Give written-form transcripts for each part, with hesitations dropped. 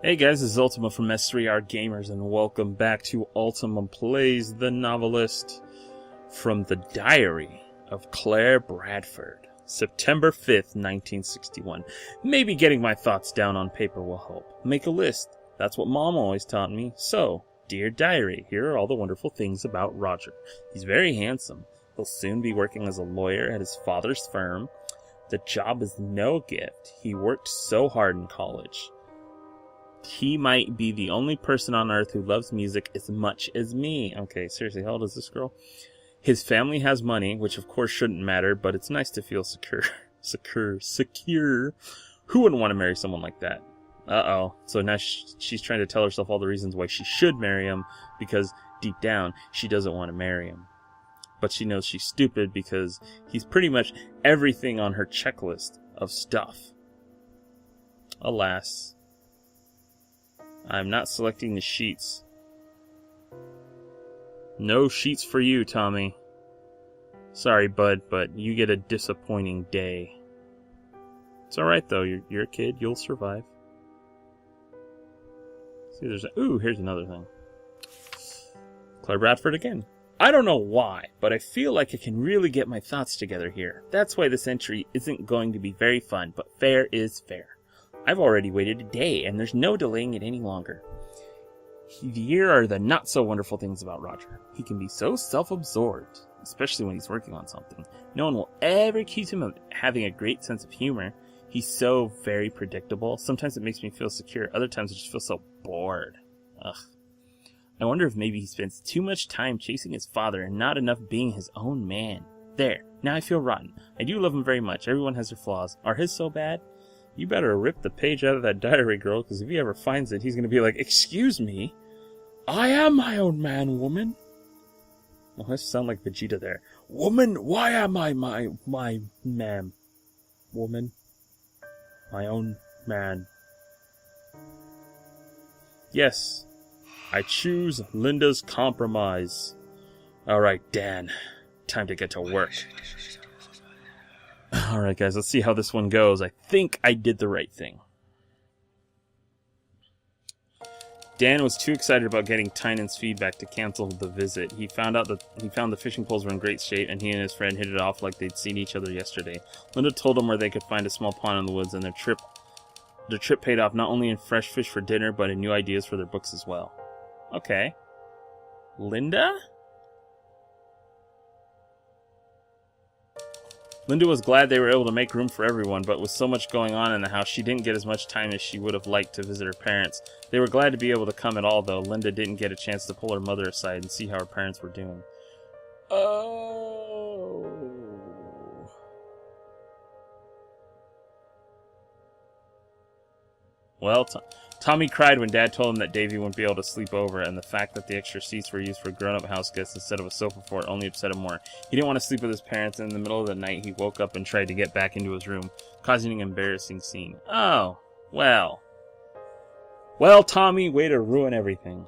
Hey guys, this is Ultima from S3R Gamers, and welcome back to Ultima Plays the Novelist from the Diary of Claire Bradford, September 5th, 1961. Maybe getting my thoughts down on paper will help. Make a list. That's what Mom always taught me. So, dear diary, here are all the wonderful things about Roger. He's very handsome. He'll soon be working as a lawyer at his father's firm. The job is no gift. He worked so hard in college. He might be the only person on earth who loves music as much as me. Okay, seriously, how old is this girl? His family has money, which of course shouldn't matter, but it's nice to feel secure. Secure. Who wouldn't want to marry someone like that? Uh-oh. So now she's trying to tell herself all the reasons why she should marry him, because deep down, she doesn't want to marry him. But she knows she's stupid because he's pretty much everything on her checklist of stuff. Alas. I'm not selecting the sheets. No sheets for you, Tommy. Sorry, bud, but you get a disappointing day. It's alright, though. You're a kid. You'll survive. See, ooh, here's another thing. Claire Bradford again. I don't know why, but I feel like I can really get my thoughts together here. That's why this entry isn't going to be very fun, but fair is fair. I've already waited a day, and there's no delaying it any longer. Here are the not-so-wonderful things about Roger. He can be so self-absorbed, especially when he's working on something. No one will ever accuse him of having a great sense of humor. He's so very predictable. Sometimes it makes me feel secure. Other times I just feel so bored. Ugh. I wonder if maybe he spends too much time chasing his father and not enough being his own man. There. Now I feel rotten. I do love him very much. Everyone has their flaws. Are his so bad? You better rip the page out of that diary, girl, because if he ever finds it, he's going to be like, "Excuse me, I am my own man, woman." Well, that sound like Vegeta there. "Woman, why am I my man? Woman, my own man." Yes, I choose Linda's compromise. All right, Dan, time to get to work. Alright guys, let's see how this one goes. I think I did the right thing. Dan was too excited about getting Tynan's feedback to cancel the visit. He found the fishing poles were in great shape, and he and his friend hit it off like they'd seen each other yesterday. Linda told him where they could find a small pond in the woods, and their trip paid off not only in fresh fish for dinner, but in new ideas for their books as well. Okay. Linda? Linda was glad they were able to make room for everyone, but with so much going on in the house, she didn't get as much time as she would have liked to visit her parents. They were glad to be able to come at all, though. Linda didn't get a chance to pull her mother aside and see how her parents were doing. Oh. Well, Tommy cried when Dad told him that Davy wouldn't be able to sleep over, and the fact that the extra seats were used for grown-up house guests instead of a sofa for it only upset him more. He didn't want to sleep with his parents, and in the middle of the night he woke up and tried to get back into his room, causing an embarrassing scene. Oh, well. Well, Tommy, way to ruin everything.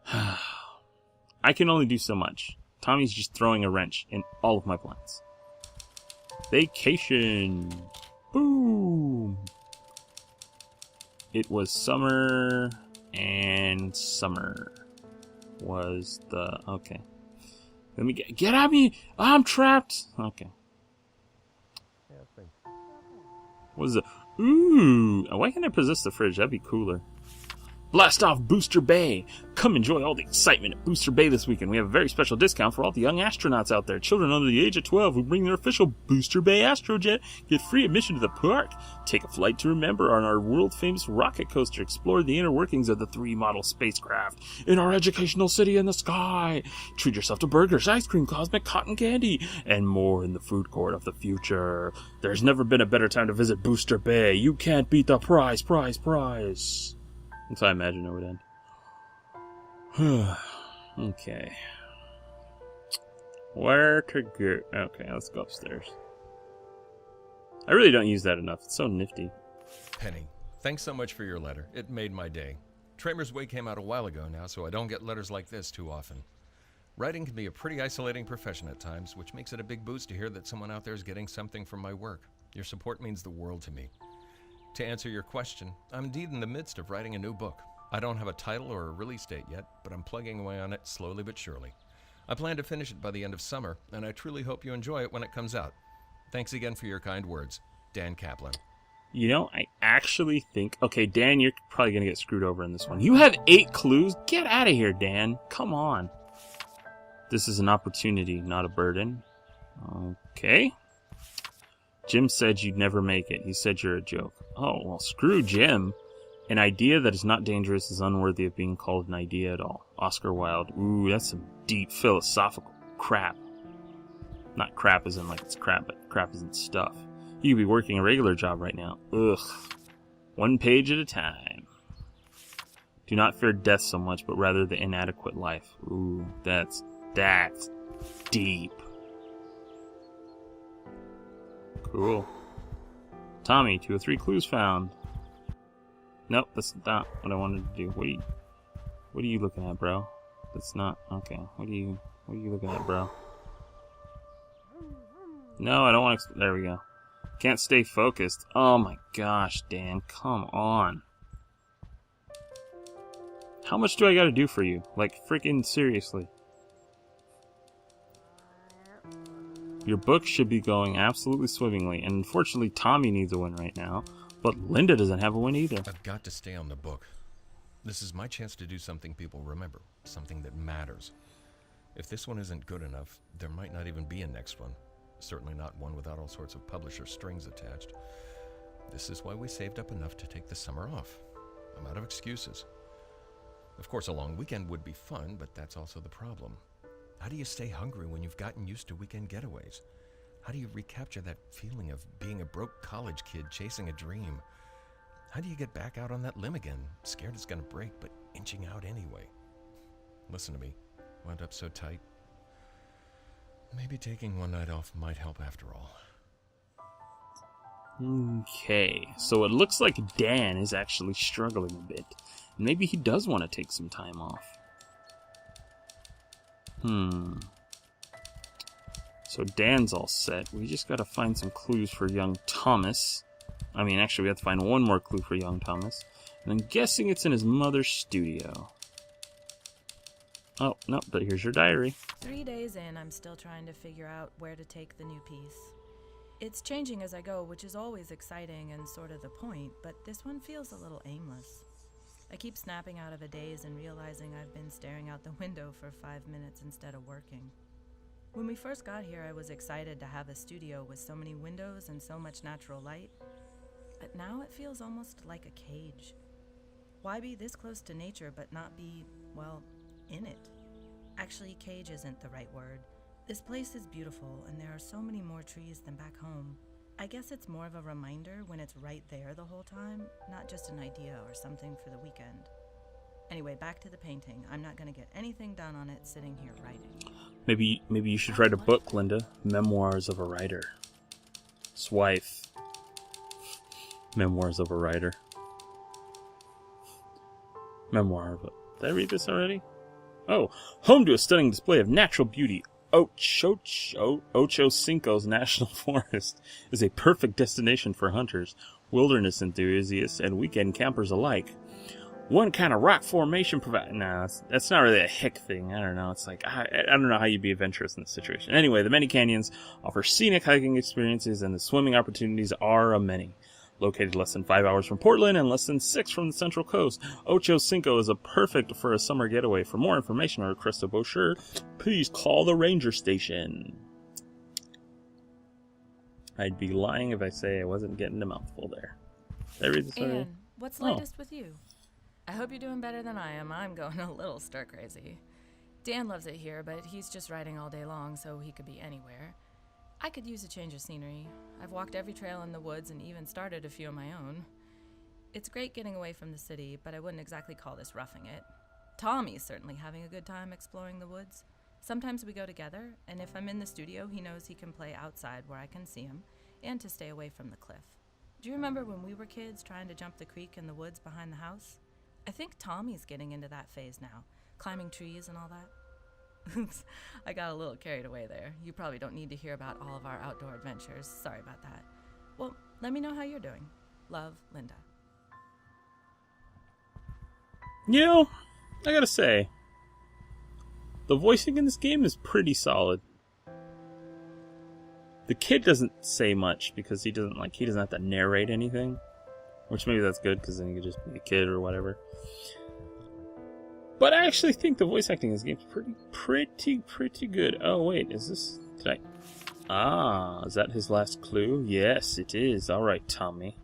I can only do so much. Tommy's just throwing a wrench in all of my plans. Vacation. Boom. It was summer, and summer was the... Okay. Let me get at me! I'm trapped! Okay. What is it? Ooh! Why can't I possess the fridge? That'd be cooler. Blast off Booster Bay! Come enjoy all the excitement at Booster Bay this weekend. We have a very special discount for all the young astronauts out there. Children under the age of 12 who bring their official Booster Bay Astrojet get free admission to the park. Take a flight to remember on our world-famous rocket coaster. Explore the inner workings of the 3 model spacecraft in our educational city in the sky. Treat yourself to burgers, ice cream, cosmic cotton candy, and more in the food court of the future. There's never been a better time to visit Booster Bay. You can't beat the prize. That's how I imagine it would end. Okay. Where to go? Okay, let's go upstairs. I really don't use that enough. It's so nifty. Penny, thanks so much for your letter. It made my day. Tramer's Way came out a while ago now, so I don't get letters like this too often. Writing can be a pretty isolating profession at times, which makes it a big boost to hear that someone out there is getting something from my work. Your support means the world to me. To answer your question, I'm indeed in the midst of writing a new book. I don't have a title or a release date yet, but I'm plugging away on it slowly but surely. I plan to finish it by the end of summer, and I truly hope you enjoy it when it comes out. Thanks again for your kind words. Dan Kaplan. You know, I actually think... Okay, Dan, you're probably going to get screwed over in this one. You have 8 clues? Get out of here, Dan. Come on. This is an opportunity, not a burden. Okay. Jim said you'd never make it. He said you're a joke. Oh, well, screw Jim. An idea that is not dangerous is unworthy of being called an idea at all. Oscar Wilde. Ooh, that's some deep philosophical crap. Not crap as in like it's crap, but crap as in stuff. You could be working a regular job right now. Ugh. 1 page at a time. Do not fear death so much, but rather the inadequate life. Ooh, that's deep. Cool. Tommy, 2 of 3 clues found. Nope, that's not what I wanted to do. What are you looking at, bro? That's not okay. What are you looking at, bro? No, I don't want to. There we go. Can't stay focused. Oh my gosh, Dan, come on. How much do I gotta do for you? Like, freaking seriously. Your book should be going absolutely swimmingly, and unfortunately Tommy needs a win right now, but Linda doesn't have a win either. I've got to stay on the book. This is my chance to do something people remember, something that matters. If this one isn't good enough, there might not even be a next one. Certainly not one without all sorts of publisher strings attached. This is why we saved up enough to take the summer off. I'm out of excuses. Of course, a long weekend would be fun, but that's also the problem. How do you stay hungry when you've gotten used to weekend getaways? How do you recapture that feeling of being a broke college kid chasing a dream? How do you get back out on that limb again, scared it's gonna break, but inching out anyway? Listen to me. Wound up so tight. Maybe taking one night off might help after all. Okay, so it looks like Dan is actually struggling a bit. Maybe he does want to take some time off. So Dan's all set. We just gotta find some clues for young Thomas. I mean, actually, we have to find one more clue for young Thomas. And I'm guessing it's in his mother's studio. Oh, no, but here's your diary. 3 days in, I'm still trying to figure out where to take the new piece. It's changing as I go, which is always exciting and sort of the point, but this one feels a little aimless. I keep snapping out of a daze and realizing I've been staring out the window for 5 minutes instead of working. When we first got here, I was excited to have a studio with so many windows and so much natural light, but now it feels almost like a cage. Why be this close to nature but not be, well, in it? Actually, cage isn't the right word. This place is beautiful, and there are so many more trees than back home. I guess it's more of a reminder when it's right there the whole time, not just an idea or something for the weekend. Anyway, back to the painting. I'm not going to get anything done on it sitting here writing. Maybe you should write a book, Linda. Memoirs of a Writer. Swife. Memoirs of a Writer. Memoir of a... Did I read this already? Oh, home to a stunning display of natural beauty. Ocho Cinco's National Forest is a perfect destination for hunters, wilderness enthusiasts, and weekend campers alike. One kind of rock formation provides... No, that's not really a hick thing. I don't know. It's like, I don't know how you'd be adventurous in this situation. Anyway, the many canyons offer scenic hiking experiences, and the swimming opportunities are a many. Located less than 5 hours from Portland and less than 6 from the Central Coast, Ocho Cinco is a perfect for a summer getaway. For more information or request a brochure, please call the ranger station. I'd be lying if I say I wasn't getting a mouthful there. Did I read this already? Anne, what's latest with you? I hope you're doing better than I am. I'm going a little stir crazy. Dan loves it here, but he's just writing all day long, so he could be anywhere. I could use a change of scenery. I've walked every trail in the woods and even started a few of my own. It's great getting away from the city, but I wouldn't exactly call this roughing it. Tommy's certainly having a good time exploring the woods. Sometimes we go together, and if I'm in the studio, he knows he can play outside where I can see him, and to stay away from the cliff. Do you remember when we were kids trying to jump the creek in the woods behind the house? I think Tommy's getting into that phase now, climbing trees and all that. Oops, I got a little carried away there. You probably don't need to hear about all of our outdoor adventures. Sorry about that. Well, let me know how you're doing. Love, Linda. You know, I gotta say, the voicing in this game is pretty solid. The kid doesn't say much because he doesn't have to narrate anything, which maybe that's good because then he could just be a kid or whatever. But I actually think the voice acting in this game is pretty good. Oh wait, is this? Is that his last clue? Yes, it is. All right, Tommy.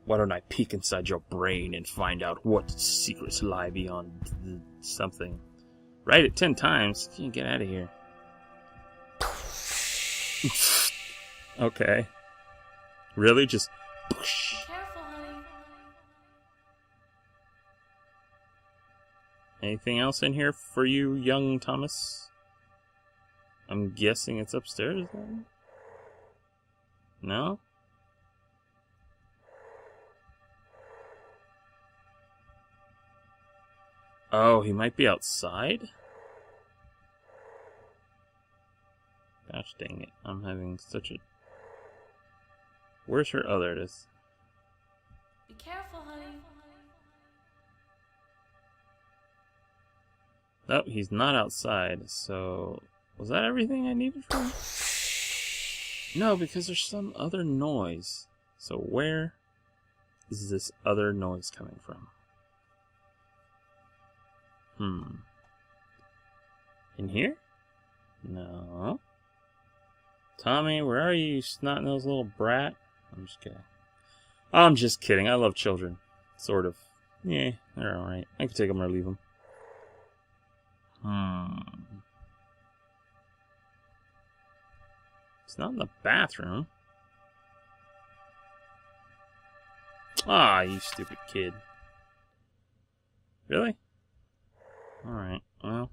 Why don't I peek inside your brain and find out what secrets lie beyond something? Write it 10 times. You get out of here. Okay. Really? Just... Careful, honey. Anything else in here for you, young Thomas? I'm guessing it's upstairs, then? No? Oh, he might be outside? Gosh dang it. I'm having such a... Where's her... Oh, there it is. Be careful, honey. Oh, he's not outside, so... Was that everything I needed from him? No, because there's some other noise. So where is this other noise coming from? In here? No. Tommy, where are you snot-nosed little brat? I'm just kidding. I'm just kidding. I love children. Sort of. Yeah, they're alright. I can take them or leave them. It's not in the bathroom. Ah, you stupid kid. Really? Alright, well.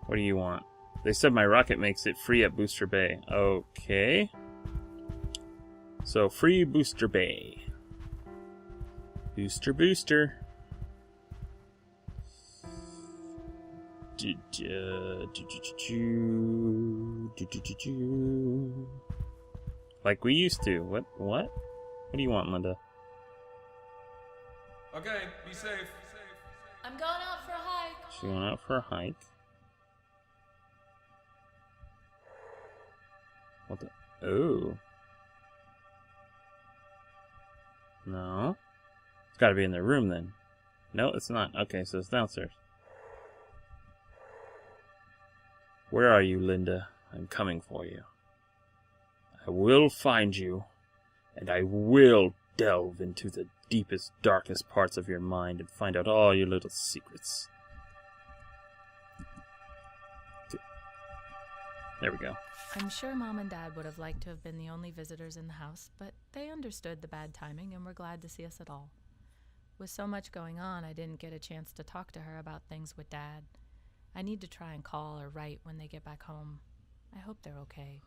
What do you want? They said my rocket makes it free at Booster Bay. Okay. So, free Booster Bay. Booster. Like we used to. What? What do you want, Linda? Okay, be safe. I'm going out for a hike. She went out for a hike. What the? Oh. No. It's gotta be in their room then. No, it's not. Okay, so it's downstairs. Where are you, Linda? I'm coming for you. I will find you, and I will delve into the deepest, darkest parts of your mind and find out all your little secrets. There we go. I'm sure Mom and Dad would have liked to have been the only visitors in the house, but they understood the bad timing and were glad to see us at all. With so much going on, I didn't get a chance to talk to her about things with Dad. I need to try and call or write when they get back home. I hope they're okay.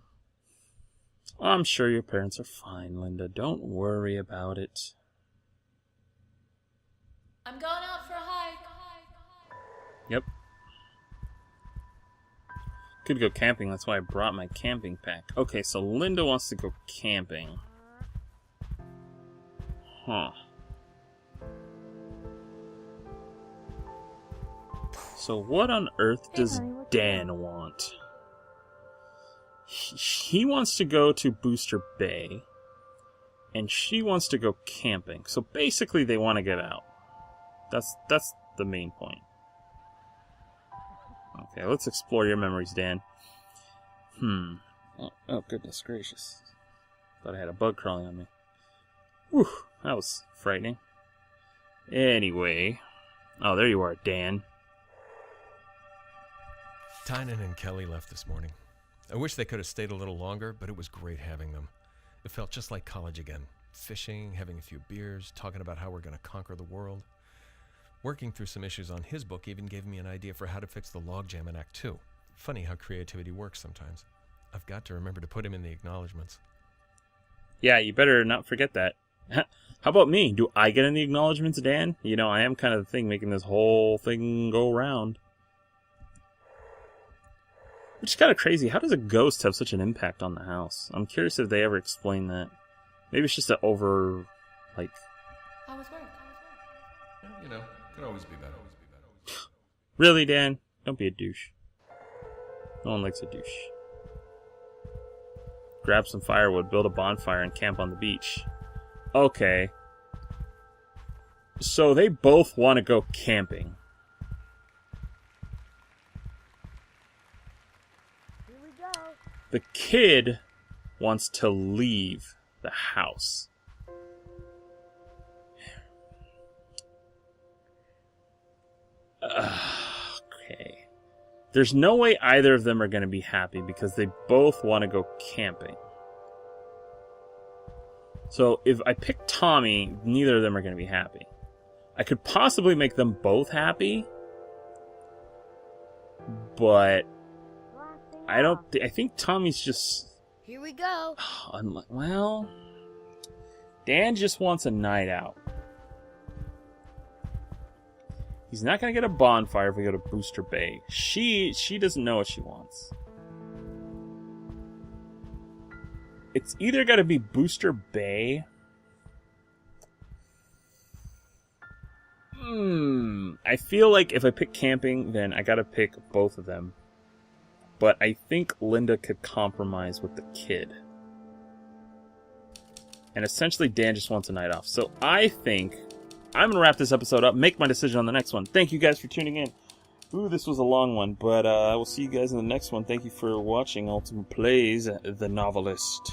I'm sure your parents are fine, Linda. Don't worry about it. I'm going out for a hike. Yep. Could go camping, that's why I brought my camping pack. Okay, so Linda wants to go camping. Huh. So what on earth does Dan want? He wants to go to Booster Bay, and she wants to go camping. So basically they want to get out. That's the main point. Okay, let's explore your memories, Dan. Oh, goodness gracious. Thought I had a bug crawling on me. Whew, that was frightening. Anyway. Oh, there you are, Dan. Tynan and Kelly left this morning. I wish they could have stayed a little longer, but it was great having them. It felt just like college again. Fishing, having a few beers, talking about how we're going to conquer the world. Working through some issues on his book even gave me an idea for how to fix the logjam in Act 2. Funny how creativity works sometimes. I've got to remember to put him in the acknowledgments. Yeah, you better not forget that. How about me? Do I get in the acknowledgments, Dan? You know, I am kind of the thing making this whole thing go round. Which is kind of crazy. How does a ghost have such an impact on the house? I'm curious if they ever explain that. Maybe it's just an over, like... How was work? You know, could always be better. Really, Dan? Don't be a douche. No one likes a douche. Grab some firewood, build a bonfire, and camp on the beach. Okay. So they both want to go camping. Here we go. The kid wants to leave the house. Okay. There's no way either of them are going to be happy because they both want to go camping. So if I pick Tommy, neither of them are going to be happy. I could possibly make them both happy, but I think Tommy's just... Here we go. Well, Dan just wants a night out. He's not going to get a bonfire if we go to Booster Bay. She doesn't know what she wants. It's either got to be Booster Bay. I feel like if I pick camping, then I got to pick both of them. But I think Linda could compromise with the kid. And essentially, Dan just wants a night off. So I think I'm going to wrap this episode up, make my decision on the next one. Thank you guys for tuning in. Ooh, this was a long one, but I will see you guys in the next one. Thank you for watching Ultima Plays The Novelist.